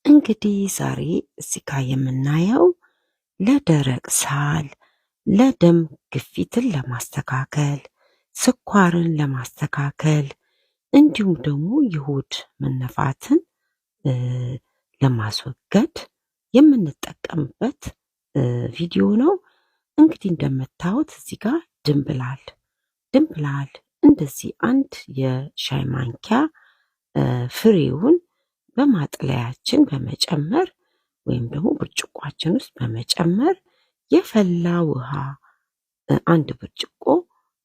እንግዲህ ዛሬ እዚህ ጋር የምናየው ለደረቅ ሳል፣ ለደም ግፊትን ለማስተካከል፣ ስኳርን ለማስተካከል እንዲሁም ደግሞ የሆድ መነፋትን ለማስወገድ የምንጠቀምበት ቪዲዮ ነው። እንግዲህ እንደምታዩት እዚህ ጋር ድንብላል እንደዚህ አንድ የሻይ ማንኪያ ፍሬውን በማጥለያችን በመጨመር ወይም ደግሞ ብርጭቋችን ውስጥ በመጨመር የፈላ ውሃ አንድ ብርጭቆ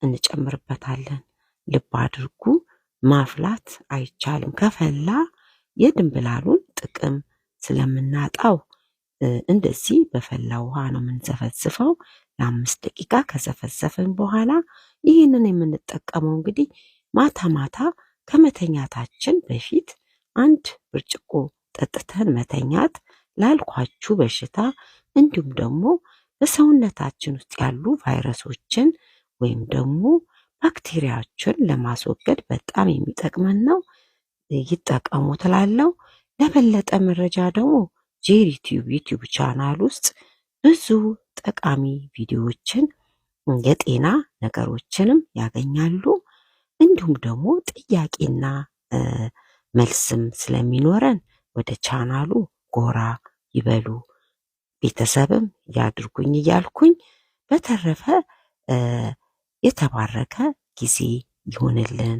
እንጨምርበታለን። ልብ አድርጉ፣ ማፍላት አይቻልም። ከፈላ የድንብላሉን ጥቅም ስለምናጣው እንደዚህ በፈላ ውሃ ነው የምንዘፈዝፈው። ለ5 ደቂቃ ከዘፈዘፍን በኋላ ይህንን የምንጠቀመው እንግዲህ ማታ ማታ ከመተኛታችን በፊት አንድ ብርጭቆ ጠጥተን መተኛት ላልኳችሁ በሽታ እንዲሁም ደግሞ በሰውነታችን ውስጥ ያሉ ቫይረሶችን ወይም ደግሞ ባክቴሪያዎችን ለማስወገድ በጣም የሚጠቅመን ነው። ይጠቀሙ ትላለው። ለበለጠ መረጃ ደግሞ ጄሪ ዩቲዩብ ቻናል ውስጥ ብዙ ጠቃሚ ቪዲዮዎችን የጤና ነገሮችንም ያገኛሉ። እንዲሁም ደግሞ ጥያቄና መልስም ስለሚኖረን ወደ ቻናሉ ጎራ ይበሉ፣ ቤተሰብም ያድርጉኝ እያልኩኝ በተረፈ የተባረከ ጊዜ ይሆንልን።